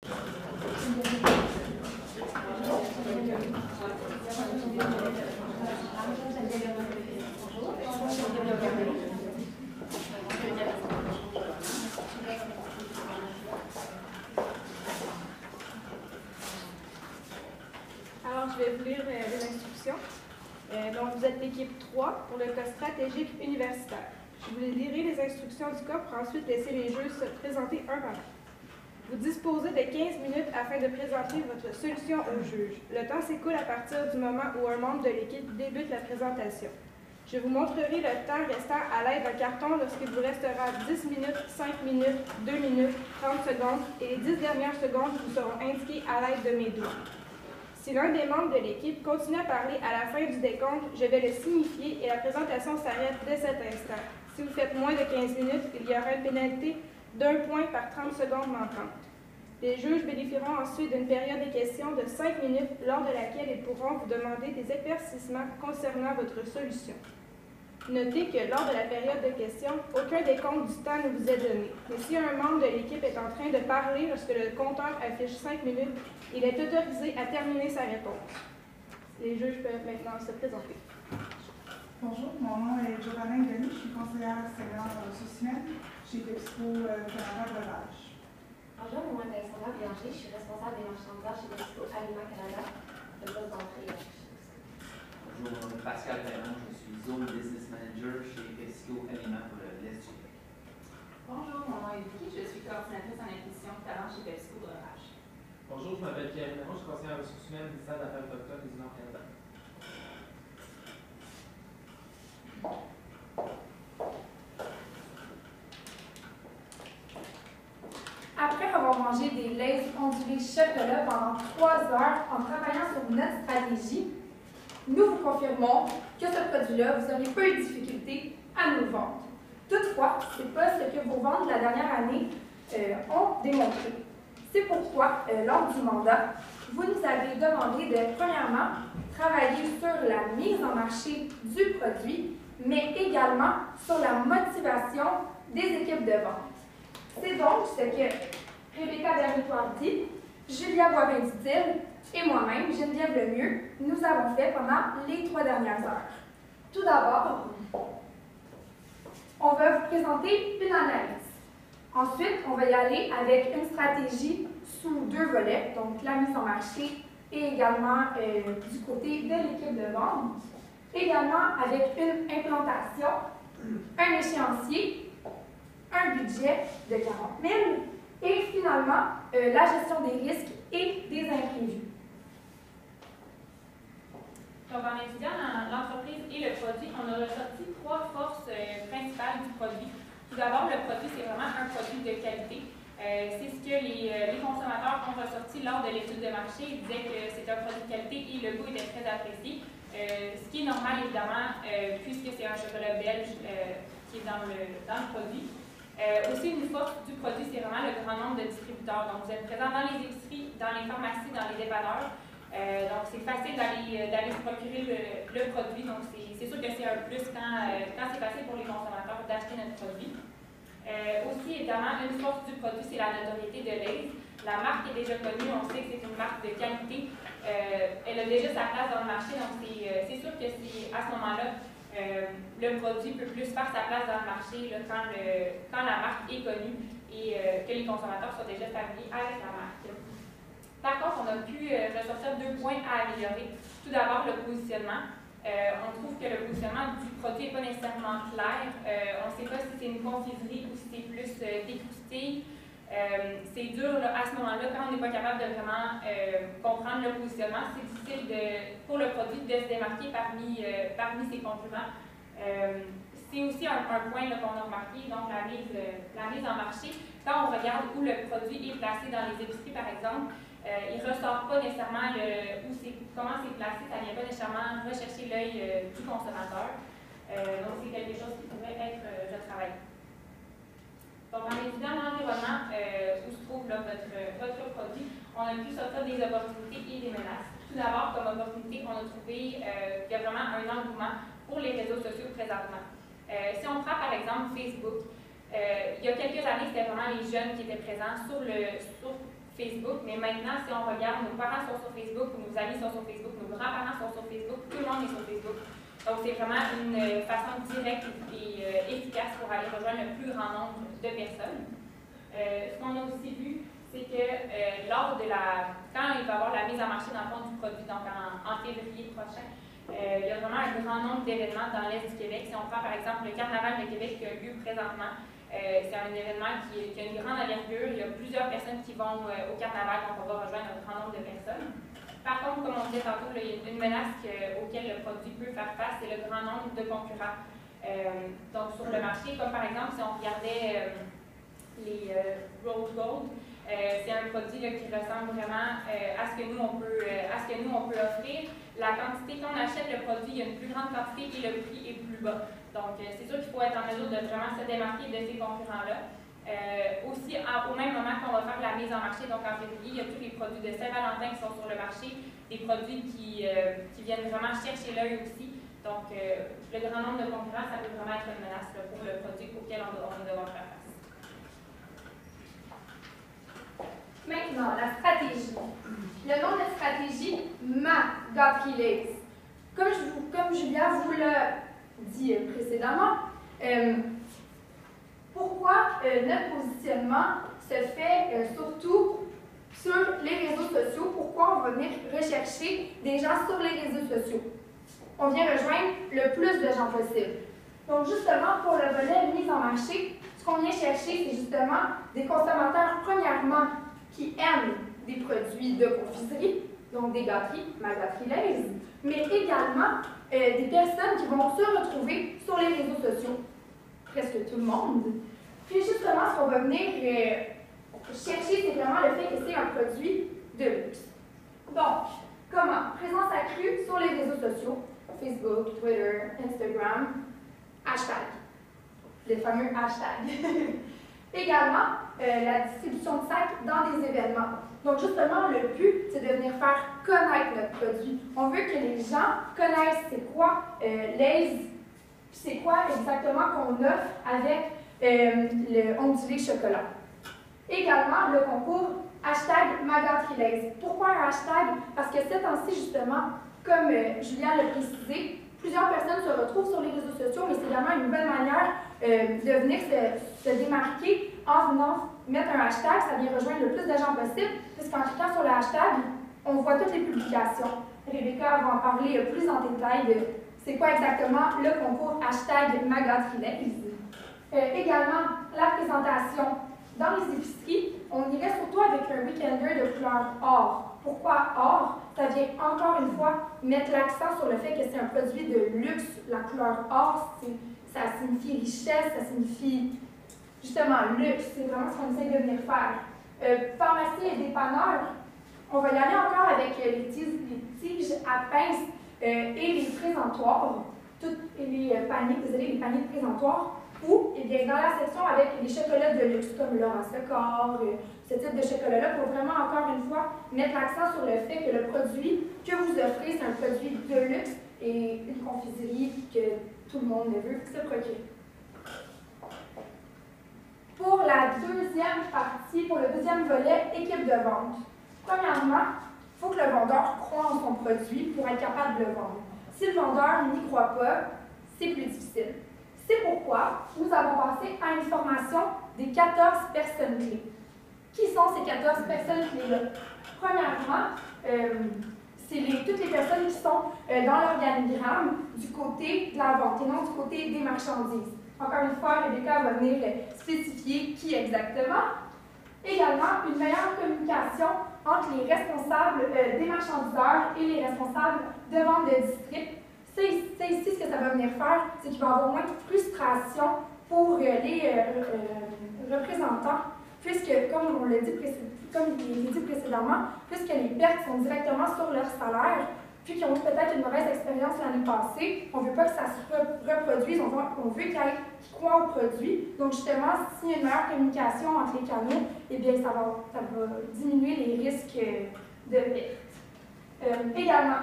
Alors, je vais vous lire les instructions. Donc, vous êtes l'équipe 3 pour le cas stratégique universitaire. Je vous lirai les instructions du cas pour ensuite laisser les jeux se présenter un par un. Vous disposez de 15 minutes afin de présenter votre solution au juge. Le temps s'écoule à partir du moment où un membre de l'équipe débute la présentation. Je vous montrerai le temps restant à l'aide d'un carton lorsqu'il vous restera 10 minutes, 5 minutes, 2 minutes, 30 secondes et les 10 dernières secondes vous seront indiquées à l'aide de mes doigts. Si l'un des membres de l'équipe continue à parler à la fin du décompte, je vais le signifier et la présentation s'arrête dès cet instant. Si vous faites moins de 15 minutes, il y aura une pénalité d'1 point par 30 secondes manquantes. Les juges bénéficieront ensuite d'une période de questions de 5 minutes lors de laquelle ils pourront vous demander des éclaircissements concernant votre solution. Notez que lors de la période de questions, aucun décompte du temps ne vous est donné. Mais si un membre de l'équipe est en train de parler lorsque le compteur affiche 5 minutes, il est autorisé à terminer sa réponse. Les juges peuvent maintenant se présenter. Bonjour, mon nom est Giovanna Denis, je suis conseillère senior en ressources humaines chez PepsiCo Canada Breuvage. Bonjour, mon nom est Alexandra Bélanger, je suis responsable des marchandises chez PepsiCo Aliments Canada, le poste d'entrée. Bonjour, mon nom est Pascal Perron, je suis Zone Business Manager chez PepsiCo Aliments pour l'Est du Québec. Bonjour, mon nom est Vicky, je suis coordinatrice en acquisition de talent chez PepsiCo Breuvage. Bonjour, je m'appelle Pierre Perron, je suis conseiller en ressources humaines du ministère des Affaires autochtones du Nord-Canada. Après avoir mangé des laits ondulés chocolat pendant 3 heures en travaillant sur notre stratégie, nous vous confirmons que ce produit-là, vous aurez peu de difficulté à nous le vendre. Toutefois, ce n'est pas ce que vos ventes de la dernière année ont démontré. C'est pourquoi, lors du mandat, vous nous avez demandé de, premièrement, travailler sur la mise en marché du produit, mais également sur la motivation des équipes de vente. C'est donc ce que Rebecca Bernier-Poirty, Julia Boivin-Dutil et moi-même, Geneviève Lemieux, nous avons fait pendant les 3 dernières heures. Tout d'abord, on va vous présenter une analyse. Ensuite, on va y aller avec une stratégie sous 2 volets, donc la mise en marché et également du côté de l'équipe de vente. Également avec une implantation, un échéancier, un budget de 40 000 et finalement la gestion des risques et des imprévus. Donc, en étudiant l'entreprise et le produit, on a ressorti 3 forces principales du produit. Tout d'abord, le produit, c'est vraiment un produit de qualité. C'est ce que les consommateurs ont ressorti lors de l'étude de marché. Ils disaient que c'est un produit de qualité et le goût était très apprécié. Ce qui est normal, évidemment, puisque c'est un chocolat belge qui est dans le produit. Aussi, une force du produit, c'est vraiment le grand nombre de distributeurs. Donc, vous êtes présent dans les épiceries, dans les pharmacies, dans les dépanneurs. Donc, c'est facile d'aller se procurer le produit. Donc, c'est sûr que c'est un plus quand c'est facile pour les consommateurs d'acheter notre produit. Aussi, évidemment, une force du produit, c'est la notoriété de Lay's. La marque est déjà connue, on sait que c'est une marque de qualité. Elle a déjà sa place dans le marché, donc c'est sûr que à ce moment-là, le produit peut plus faire sa place dans le marché là, quand la marque est connue et que les consommateurs soient déjà familiers avec la marque. Par contre, on a pu ressortir 2 points à améliorer. Tout d'abord, le positionnement. On trouve que le positionnement du produit n'est pas nécessairement clair. On ne sait pas si c'est une confiserie ou si c'est plus des croustilles. C'est dur là, à ce moment-là, quand on n'est pas capable de vraiment comprendre le positionnement, c'est difficile pour le produit de se démarquer parmi ses concurrents. C'est aussi un point qu'on a remarqué, donc la mise en marché. Quand on regarde où le produit est placé dans les épiceries, par exemple, il ne ressort pas nécessairement comment c'est placé, ça ne vient pas nécessairement rechercher l'œil du consommateur. Donc, c'est quelque chose qui pourrait être retravaillé. Donc, en étudiant l'environnement où se trouve là, votre produit, on a pu sortir des opportunités et des menaces. Tout d'abord, comme opportunité, on a trouvé qu'il y a vraiment un engouement pour les réseaux sociaux présentement. Si on prend par exemple Facebook, il y a quelques années, c'était vraiment les jeunes qui étaient présents sur Facebook, mais maintenant, si on regarde, nos parents sont sur Facebook, nos amis sont sur Facebook, nos grands-parents sont sur Facebook, tout le monde est sur Facebook. Donc, c'est vraiment une façon directe et efficace pour aller rejoindre le plus grand nombre de personnes. Ce qu'on a aussi vu, c'est que quand il va y avoir la mise en marché dans le fond du produit, donc en février prochain, il y a vraiment un grand nombre d'événements dans l'Est du Québec. Si on prend par exemple le Carnaval de Québec qui a lieu présentement, c'est un événement qui a une grande envergure. Il y a plusieurs personnes qui vont au Carnaval, donc on va rejoindre un grand nombre de personnes. Par contre, comme on disait tantôt, il y a une menace auquel le produit peut faire face, c'est le grand nombre de concurrents. Donc sur le marché, comme par exemple, si on regardait les Rose Gold, c'est un produit qui ressemble vraiment à ce que nous on peut offrir. La quantité qu'on achète le produit, il y a une plus grande quantité et le prix est plus bas. Donc, c'est sûr qu'il faut être en mesure de vraiment se démarquer de ces concurrents-là. Aussi, au même moment qu'on va faire la mise en marché, donc en février, il y a tous les produits de Saint-Valentin qui sont sur le marché, des produits qui viennent vraiment chercher l'œil aussi. Donc, le grand nombre de concurrents, ça peut vraiment être une menace là, pour le produit auquel on va devoir faire face. Maintenant, la stratégie. Le nom de la stratégie, Ma Got Relays. Comme Julia vous l'a dit précédemment, pourquoi notre positionnement se fait surtout sur les réseaux sociaux? Pourquoi on va venir rechercher des gens sur les réseaux sociaux? On vient rejoindre le plus de gens possible. Donc justement, pour le volet mise en marché, ce qu'on vient chercher, c'est justement des consommateurs, premièrement, qui aiment des produits de confiserie, donc des gâteries, Ma Gâterie Lays, mais également des personnes qui vont se retrouver sur les réseaux sociaux, presque tout le monde. Puis justement, ce qu'on va venir chercher, c'est vraiment le fait que c'est un produit de luxe. Donc, comment? Présence accrue sur les réseaux sociaux, Facebook, Twitter, Instagram, hashtag, les fameux hashtags. Également, la distribution de sacs dans des événements. Donc, justement, le but, c'est de venir faire connaître notre produit. On veut que les gens connaissent c'est quoi Lays, c'est quoi exactement qu'on offre avec le ondulé chocolat. Également, le concours hashtag Ma Gâterie Lays. Pourquoi un hashtag? Parce que ces temps-ci, justement, comme Julien l'a précisé, plusieurs personnes se retrouvent sur les réseaux sociaux, mais c'est également une bonne manière de venir se démarquer en venant mettre un hashtag. Ça vient rejoindre le plus de gens possible, puisqu'en cliquant sur le hashtag, on voit toutes les publications. Rebecca va en parler plus en détail de c'est quoi exactement le concours hashtag Ma Gâterie Lays. Également, la présentation. Dans les épiceries, on irait surtout avec un weekender de couleur or. Pourquoi or? Ça vient encore une fois mettre l'accent sur le fait que c'est un produit de luxe. La couleur or, ça signifie richesse, ça signifie justement luxe. C'est vraiment ce qu'on essaie de venir faire. Pharmacie et dépanneurs, on va y aller encore avec les tiges à pince et les présentoirs, les paniers de présentoirs, ou eh bien, dans la section avec les chocolats de luxe, comme Laurent Secor, ce type de chocolat-là, pour vraiment, encore une fois, mettre l'accent sur le fait que le produit que vous offrez, c'est un produit de luxe et une confiserie que tout le monde veut se procurer. Pour la deuxième partie, pour le deuxième volet, équipe de vente. Premièrement, il faut que le vendeur croie en son produit pour être capable de le vendre. Si le vendeur n'y croit pas, c'est plus difficile. C'est pourquoi nous avons passé à une formation des 14 personnes clés. Qui sont ces 14 personnes clés-là? Premièrement, c'est toutes les personnes qui sont dans l'organigramme du côté de la vente et non du côté des marchandises. Encore une fois, Rebecca va venir spécifier qui exactement. Également, une meilleure communication entre les responsables des marchandiseurs et les responsables de vente de district. C'est ici ce que ça va venir faire, c'est qu'il va y avoir moins de frustration pour les représentants, puisque, comme on l'a dit, précédemment, puisque les pertes sont directement sur leur salaire, puis qu'ils ont eu peut-être une mauvaise expérience l'année passée, on ne veut pas que ça se reproduise, on veut qu'ils croient au produit. Donc justement, s'il y a une meilleure communication entre les canaux, eh bien ça va diminuer les risques de perte. Également,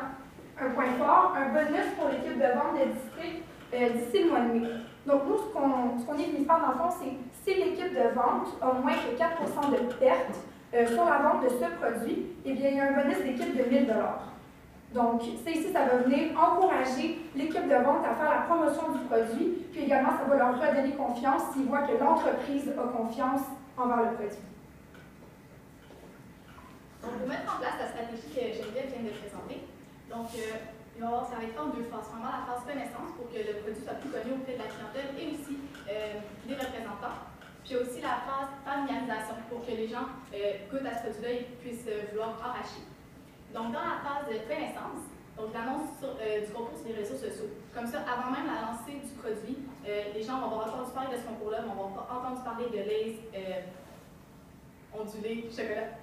un point fort, un bonus pour l'équipe de vente de district d'ici le mois de mai. Donc nous, ce qu'on est venu faire dans le fond, c'est si l'équipe de vente a moins que 4 % de perte, sur la vente de ce produit, eh bien, il y a un bonus d'équipe de 1 000 $. Donc, ça ici, ça va venir encourager l'équipe de vente à faire la promotion du produit, puis également, ça va leur redonner confiance s'ils voient que l'entreprise a confiance envers le produit. Donc, pour mettre en place la stratégie que Geneviève vient de présenter, donc, ça va être en deux phases. Vraiment la phase connaissance pour que le produit soit plus connu auprès de la clientèle et aussi des représentants. Puis aussi la phase familiarisation pour que les gens goûtent à ce produit-là et puissent vouloir arracher. Donc, dans la phase de connaissance, donc l'annonce du concours sur les réseaux sociaux. Comme ça, avant même la lancée du produit, les gens vont avoir entendu parler de ce concours-là, vont avoir entendu parler de Lay's ondulé chocolat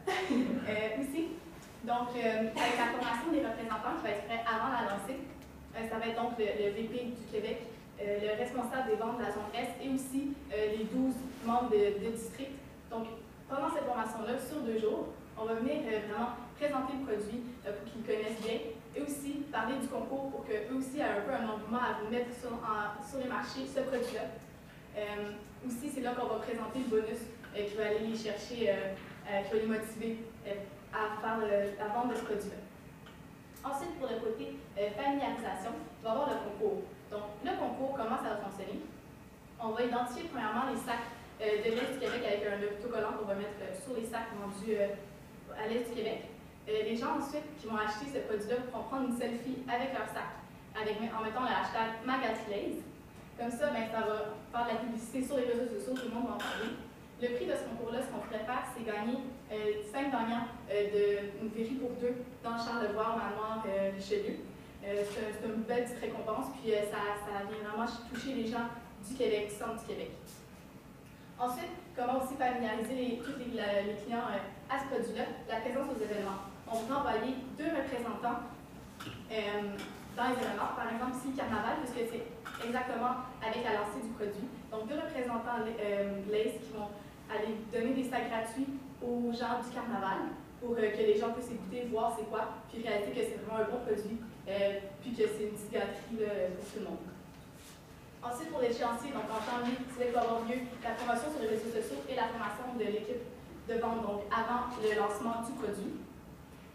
aussi. Donc, avec la formation des représentants qui va être faite avant la lancée, ça va être donc le VP du Québec, le responsable des ventes de la zone Est et aussi les 12 membres de district. Donc, pendant cette formation-là, sur 2 jours, on va venir vraiment présenter le produit pour qu'ils le connaissent bien et aussi parler du concours pour qu'eux aussi aient un peu un engouement à vous mettre sur les marchés ce produit-là. Aussi, c'est là qu'on va présenter le bonus qui va aller les chercher, qui va les motiver à faire la vente de ce produit-là. Ensuite, pour le côté familiarisation, il va y avoir le concours. Donc, le concours, comment ça va fonctionner? On va identifier premièrement les sacs de l'Est du Québec avec un autocollant qu'on va mettre sur les sacs vendus à l'Est du Québec. Les gens ensuite qui vont acheter ce produit-là pourront prendre une selfie avec leur sac, en mettant le hashtag #MagatLays. Comme ça, ça va faire de la publicité sur les réseaux sociaux, tout le monde va en parler. Le prix de ce concours-là, ce qu'on pourrait faire, c'est gagner 5 gagnants d'une féerie pour 2 dans Charlevoix, Manoir, Richelieu. C'est une belle petite récompense, puis ça vient vraiment toucher les gens du Québec, du centre du Québec. Ensuite, comment aussi familiariser tous les clients à ce produit-là, la présence aux événements. On va envoyer 2 représentants dans les événements, par exemple ici le carnaval, puisque c'est exactement avec la lancée du produit. Donc 2 représentants Lay's qui vont aller donner des sacs gratuits aux gens du carnaval pour que les gens puissent écouter, voir c'est quoi, puis réaliser que c'est vraiment un bon produit, puis que c'est une petite gâterie pour tout le monde. Ensuite, pour l'échéancier, donc en janvier, c'est là qu'il va avoir lieu la promotion sur les réseaux sociaux et la formation de l'équipe de vente, donc avant le lancement du produit.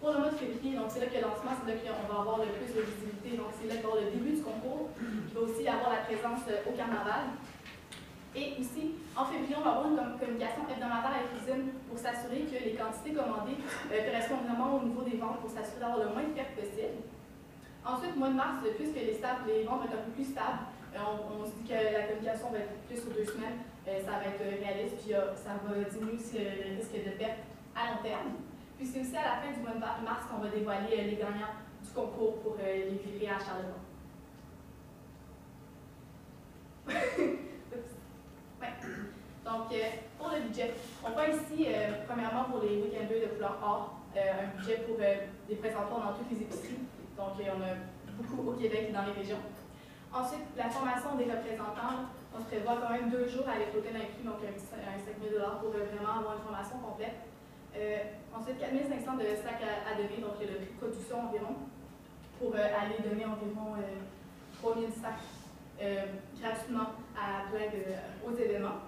Pour le mois de février, donc c'est là que le lancement, c'est là qu'on va avoir le plus de visibilité, donc c'est là qu'il va y avoir le début du concours. Il va aussi y avoir la présence au carnaval. Et aussi, en février, on va avoir une communication hebdomadaire avec l'usine pour s'assurer que les quantités commandées correspondent vraiment au niveau des ventes, pour s'assurer d'avoir le moins de pertes possible. Ensuite, mois de mars, puisque les ventes vont être un peu plus stables, on se dit que la communication va être plus sur 2 semaines, ça va être réaliste, puis ça va diminuer aussi le risque de perte à long terme. Puis c'est aussi à la fin du mois de mars qu'on va dévoiler les gagnants du concours pour les février à Charlevoix. Ouais. Donc, pour le budget, on voit ici, premièrement, pour les week-ends 2 de couleur or, un budget pour des présentoirs dans toutes les épiceries. Donc, on a beaucoup au Québec et dans les régions. Ensuite, la formation des représentants, on se prévoit quand même 2 jours avec l'hôtel inclus, donc un 5 000 $ pour vraiment avoir une formation complète. Ensuite, 4 500 de sacs à donner, donc le prix de production environ, pour aller donner environ 3 000 sacs gratuitement aux événements.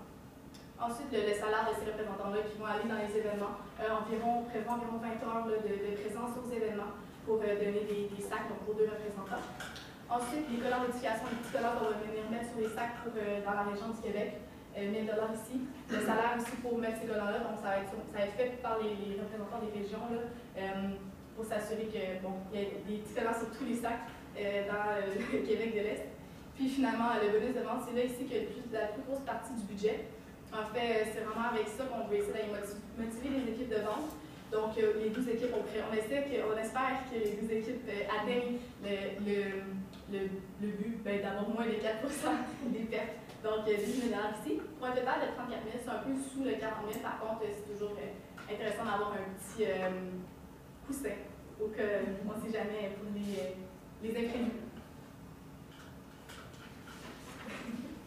Ensuite, le salaire de ces représentants-là qui vont aller dans les événements, on prévoit environ 20 heures de présence aux événements pour donner des sacs donc pour 2 représentants. Ensuite, les collants d'éducation, les petits collants qu'on va venir mettre sur les sacs dans la région du Québec, 1 000 $ ici. Le salaire aussi pour mettre ces collants-là, donc ça va être fait par les représentants des régions là, pour s'assurer qu'il y a des petits collants sur tous les sacs dans le Québec de l'Est. Puis finalement, le bonus de vente, c'est là ici que la plus grosse partie du budget. En fait, c'est vraiment avec ça qu'on veut essayer d'aller motiver les équipes de vente. Donc, les 12 équipes, on espère que les 12 équipes atteignent le but d'avoir moins de 4 % des pertes. Donc, 10 000 $ ici. Pour un total de 34 000, c'est un peu sous le 40 000. Par contre, c'est toujours intéressant d'avoir un petit coussin au cas, on ne sait jamais, pour les imprévus.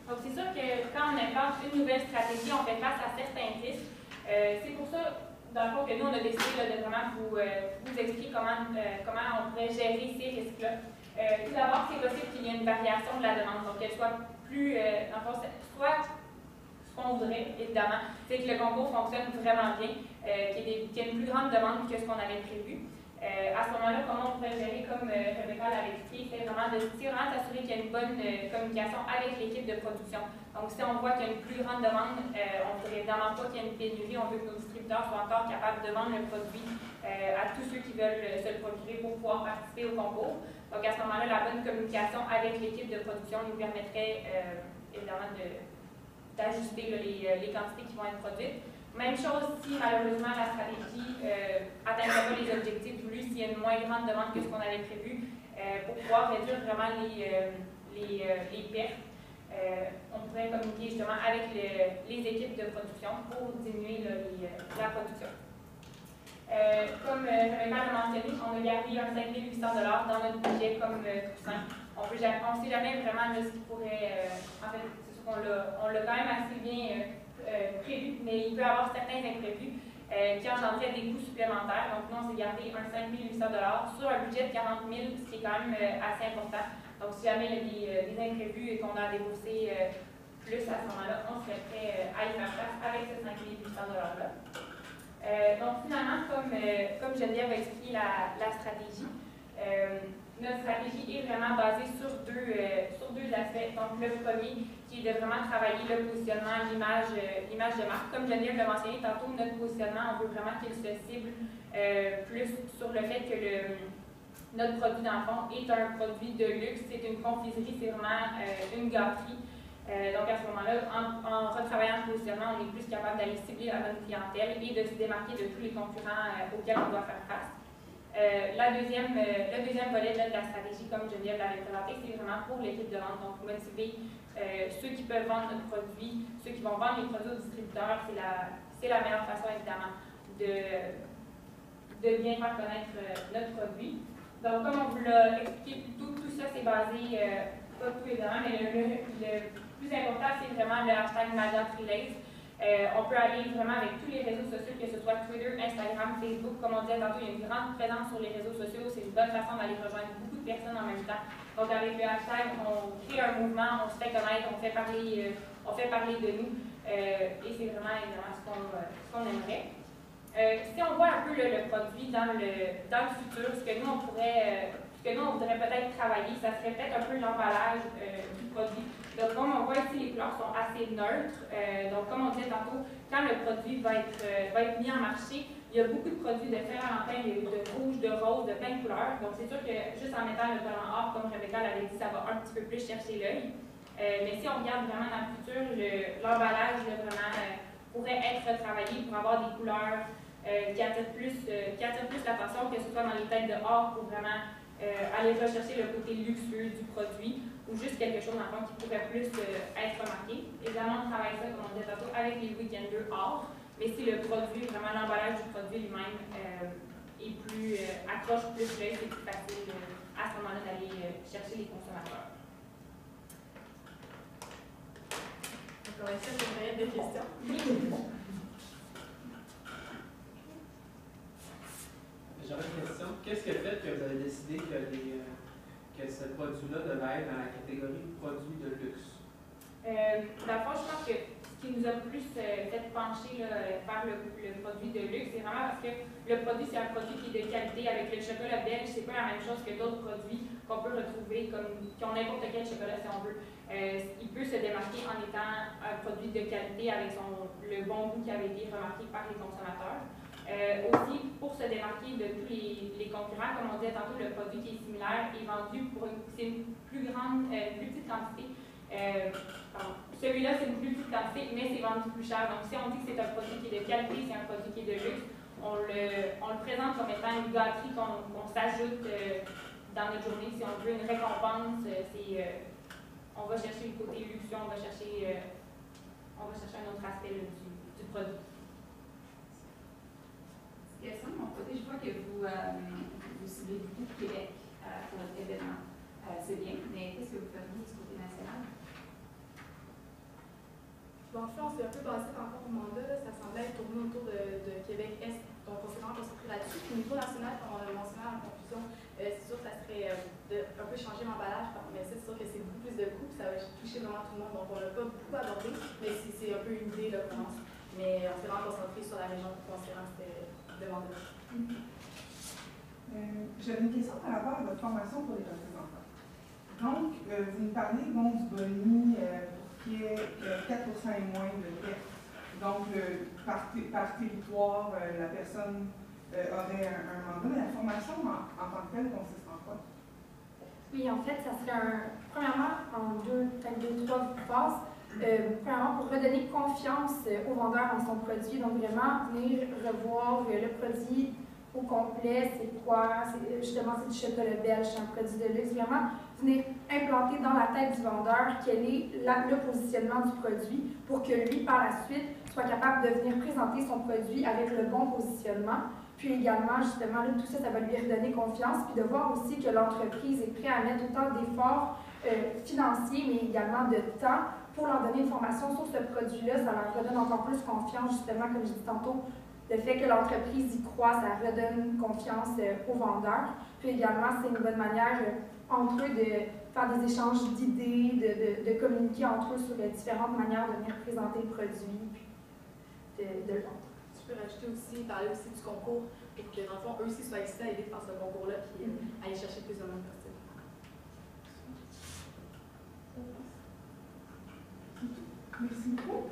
Donc, c'est sûr que quand on invente une nouvelle stratégie, on fait face à certains risques. C'est pour ça, dans le fond, que nous, on a décidé de vraiment vous expliquer comment on pourrait gérer ces risques-là. Tout d'abord, c'est possible qu'il y ait une variation de la demande, donc qu'elle soit plus, soit qu'on voudrait, évidemment, c'est que le concours fonctionne vraiment bien, qu'il y ait une plus grande demande que ce qu'on avait prévu. À ce moment-là, comment on pourrait gérer, comme Rebecca l'avait expliqué, c'est vraiment s'assurer qu'il y a une bonne communication avec l'équipe de production. Donc, si on voit qu'il y a une plus grande demande, on ne voudrait évidemment pas qu'il y ait une pénurie, on veut que nos distributeurs soient encore capables de vendre le produit à tous ceux qui veulent se le procurer pour pouvoir participer au concours. Donc, à ce moment-là, la bonne communication avec l'équipe de production nous permettrait évidemment d'ajuster les quantités qui vont être produites. Même chose si malheureusement la stratégie n'atteindrait pas les objectifs voulus, s'il y a une moins grande demande que ce qu'on avait prévu, pour pouvoir réduire vraiment les pertes, on pourrait communiquer justement avec les équipes de production pour diminuer la production. Comme Rebecca l'a mentionné, on a gardé un 5 800 $ dans notre budget comme coussin. On ne sait jamais vraiment ce qui pourrait. En fait, c'est sûr qu'on l'a quand même assez bien prévu, mais il peut y avoir certains imprévus qui engendraient des coûts supplémentaires. Donc, nous, on s'est gardé un 5 800 $ sur un budget de 40 000, ce qui est quand même assez important. Donc, si jamais il y a des imprévus et qu'on a déboursé plus à ce moment-là, on serait prêt à y faire face avec ce 5 800 $ -là. Donc, finalement, comme Geneviève a expliqué la stratégie, notre stratégie est vraiment basée sur deux aspects. Donc, le premier, qui est de vraiment travailler le positionnement, l'image de marque. Comme Geneviève l'a mentionné tantôt, notre positionnement, on veut vraiment qu'il se cible plus sur le fait que notre produit d'enfant est un produit de luxe, c'est une confiserie, c'est vraiment une gâterie. Donc, à ce moment-là, en retravaillant le positionnement, on est plus capable d'aller cibler la bonne clientèle et de se démarquer de tous les concurrents auxquels on doit faire face. Le deuxième volet de la stratégie, comme Geneviève l'avait présenté, c'est vraiment pour l'équipe de vente. Donc, motiver ceux qui peuvent vendre notre produit, ceux qui vont vendre les produits aux distributeurs, c'est la meilleure façon, évidemment, de bien faire connaître notre produit. Donc, comme on vous l'a expliqué, tout ça, c'est basé, pas tout évidemment, mais le plus important, c'est vraiment le hashtag MAGATRelays. On peut aller vraiment avec tous les réseaux sociaux, que ce soit Twitter, Instagram, Facebook. Comme on disait tantôt, il y a une grande présence sur les réseaux sociaux. C'est une bonne façon d'aller rejoindre beaucoup de personnes en même temps. Donc, avec le hashtag, on crée un mouvement, on se fait connaître, on fait parler de nous. Et c'est vraiment évidemment ce qu'on aimerait. Si on voit un peu le produit dans le futur, ce que nous, on voudrait peut-être travailler, ça serait peut-être un peu l'emballage du produit. Donc, comme on voit ici, les couleurs sont assez neutres. Donc, comme on disait tantôt, quand le produit va être mis en marché, il y a beaucoup de produits de Saint-Valentin, de rouge, de rose, de plein de couleurs. Donc, c'est sûr que juste en mettant le collant or, comme Rebecca l'avait dit, ça va un petit peu plus chercher l'œil. Mais si on regarde vraiment dans le futur, l'emballage vraiment pourrait être travaillé pour avoir des couleurs qui attirent plus l'attention, que ce soit dans les têtes de or pour vraiment aller rechercher le côté luxueux du produit ou juste quelque chose dans le fond qui pourrait plus être remarqué. Évidemment, on travaille ça, comme on disait tantôt, avec les weekenders or, mais si le produit, vraiment l'emballage du produit lui-même accroche plus l'œil, c'est plus facile à ce moment-là d'aller chercher les consommateurs. Donc, on va essayer de période de questions. J'aurais une question. Qu'est-ce qui a fait que vous avez décidé que ce produit-là devait être dans la catégorie produits de luxe? Dans le fond, je pense que ce qui nous a plus fait pencher vers le produit de luxe, c'est vraiment parce que le produit, c'est un produit qui est de qualité. Avec le chocolat belge, c'est pas la même chose que d'autres produits qu'on peut retrouver, qui ont n'importe quel chocolat si on veut. Il peut se démarquer en étant un produit de qualité avec le bon goût qui avait été remarqué par les consommateurs. Aussi, pour se démarquer de tous les concurrents, comme on disait tantôt, le produit qui est similaire est vendu pour une plus petite quantité. Celui-là, c'est une plus petite quantité, mais c'est vendu plus cher. Donc, si on dit que c'est un produit qui est de qualité, c'est un produit qui est de luxe, on le présente comme étant une gâterie qu'on s'ajoute dans notre journée. Si on veut une récompense, on va chercher le côté luxueux, on va chercher un autre aspect du produit. Question de mon côté, je vois que vous ciblez beaucoup Québec pour votre événement. C'est bien, mais qu'est-ce que vous faites du côté national? Bon, en fait, on s'est un peu basé dans le mandat, ça semblait être tourné autour de Québec-Est, donc on s'est vraiment concentré là-dessus. Au niveau national, comme on l'a mentionné en conclusion, c'est sûr que ça serait un peu changer l'emballage, mais c'est sûr que c'est beaucoup plus de coûts, ça va toucher vraiment tout le monde. Donc, on l'a pas beaucoup abordé, mais c'est un peu une idée là, qu'on lance. Mais on s'est vraiment concentré sur la région considérant que c'était demandé. J'avais une question par rapport à votre formation pour les représentants. Donc, vous nous parlez bon, du boni pour qu'il y ait 4% et moins de pertes. Donc, par territoire, la personne aurait un mandat, mais la formation en tant que telle consiste en quoi? Oui, en fait, ça serait premièrement en peut-être deux, trois phases. Premièrement, pour redonner confiance au vendeur en son produit, donc vraiment venir revoir le produit au complet, c'est quoi, justement c'est du chocolat belge, c'est un produit de luxe, vraiment venir implanter dans la tête du vendeur quel est le positionnement du produit pour que lui, par la suite, soit capable de venir présenter son produit avec le bon positionnement. Puis également, justement, là, tout ça, ça va lui redonner confiance, puis de voir aussi que l'entreprise est prête à mettre autant d'efforts financiers, mais également de temps pour leur donner une formation sur ce produit-là. Ça leur redonne encore plus confiance, justement, comme je dis tantôt, le fait que l'entreprise y croit, ça redonne confiance aux vendeurs. Puis également, c'est une bonne manière entre eux de faire des échanges d'idées, de communiquer entre eux sur les différentes manières de venir présenter le produit, puis de le vendre. Tu peux rajouter aussi, parler aussi du concours pour que, dans le fond, eux aussi soient excités à aider de faire ce concours-là puis aller chercher plus de monde possible. Merci beaucoup.